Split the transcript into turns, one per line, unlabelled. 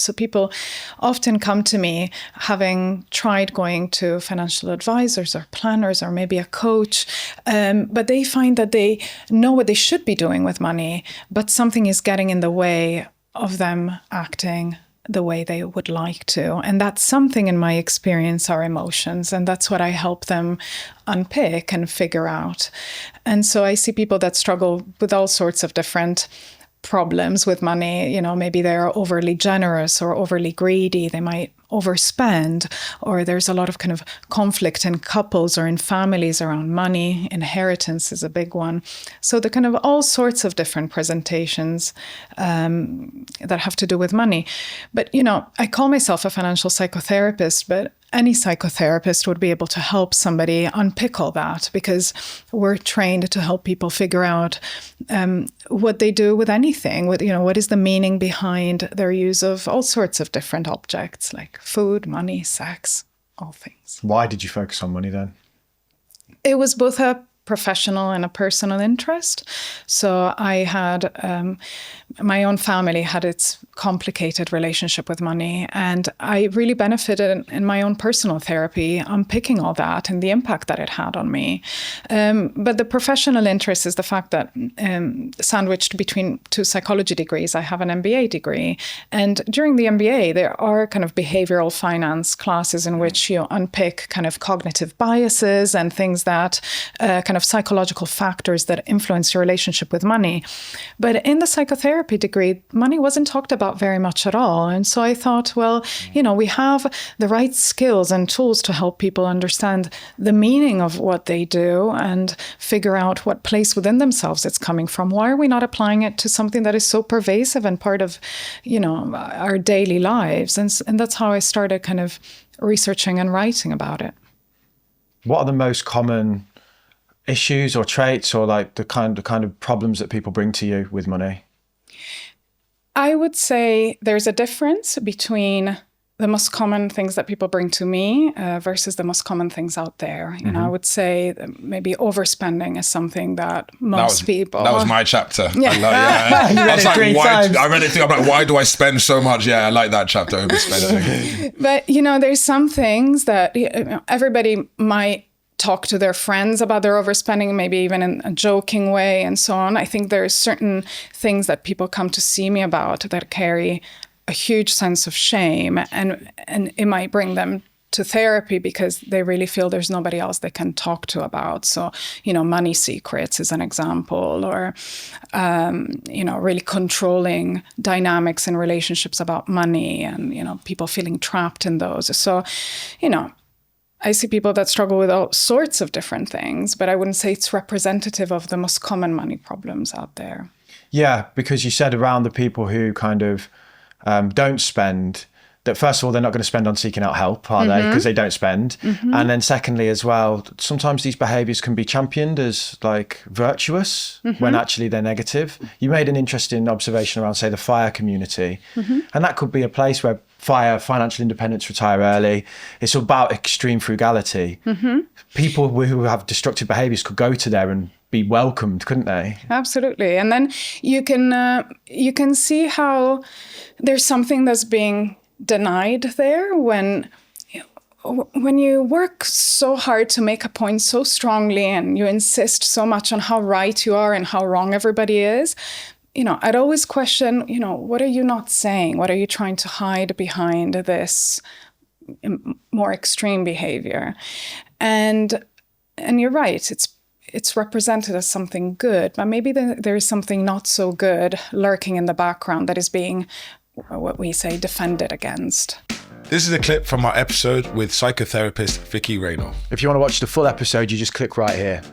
So people often come to me having tried going to financial advisors or planners or maybe a coach, but they find that they know what they should be doing with money, but something is getting in the way of them acting the way they would like to. And that's something, in my experience, are emotions. And that's what I help them unpick and figure out. And so I see people that struggle with all sorts of different problems with money. You know, maybe they're overly generous or overly greedy. They might overspend, or there's a lot of kind of conflict in couples or in families around money. Inheritance is a big one. So the kind of all sorts of different presentations that have to do with money. But, you know, I call myself a financial psychotherapist, but any psychotherapist would be able to help somebody unpick all that, because we're trained to help people figure out what they do with anything. With, you know, what is the meaning behind their use of all sorts of different objects like food, money, sex, all things.
Why did you focus on money then?
It was both a professional and a personal interest. So I had, my own family had its complicated relationship with money, and I really benefited in my own personal therapy unpicking all that and the impact that it had on me. But the professional interest is the fact that sandwiched between 2 psychology degrees, I have an MBA degree. And during the MBA, there are kind of behavioral finance classes in which you unpick kind of cognitive biases and things that kind of psychological factors that influence your relationship with money. But in the psychotherapy degree, money wasn't talked about very much at all. And so I thought, well, you know, we have the right skills and tools to help people understand the meaning of what they do and figure out what place within themselves it's coming from. Why are we not applying it to something that is so pervasive and part of, you know, our daily lives? And that's how I started kind of researching and writing about it.
What are the most common issues or traits, or like the kind of problems that people bring to you with money?
I would say there's a difference between the most common things that people bring to me versus the most common things out there. You know, I would say that maybe overspending is something that most people...
That was my chapter.
Yeah.
I was like, I read it through, I'm like, why do I spend so much? Yeah, I like that chapter, overspending.
But, you know, there's some things that everybody might talk to their friends about their overspending, maybe even in a joking way and so on. I think there's certain things that people come to see me about that carry a huge sense of shame, and it might bring them to therapy because they really feel there's nobody else they can talk to about. So, you know, money secrets is an example, or, you know, really controlling dynamics in relationships about money, and, you know, people feeling trapped in those. So, you know, I see people that struggle with all sorts of different things, but I wouldn't say it's representative of the most common money problems out there.
Yeah, because you said around the people who kind of don't spend, that first of all, they're not going to spend on seeking out help, are they? Because they don't spend. And then secondly as well, sometimes these behaviours can be championed as like virtuous when actually they're negative. You made an interesting observation around, say, the FIRE community. And that could be a place where FIRE, financial independence, retire early. It's about extreme frugality. People who have destructive behaviours could go to there and be welcomed, couldn't they?
Absolutely. And then you can see how there's something that's being denied there when you work so hard to make a point so strongly and you insist so much on how right you are and how wrong everybody is. You know, I'd always question, you know, what are you not saying? What are you trying to hide behind this more extreme behavior? And you're right, it's represented as something good, but maybe there is something not so good lurking in the background that is being, what we say, defended against.
This is a clip from our episode with psychotherapist Vicky Reynolds.
If you want to watch the full episode, you just click right here.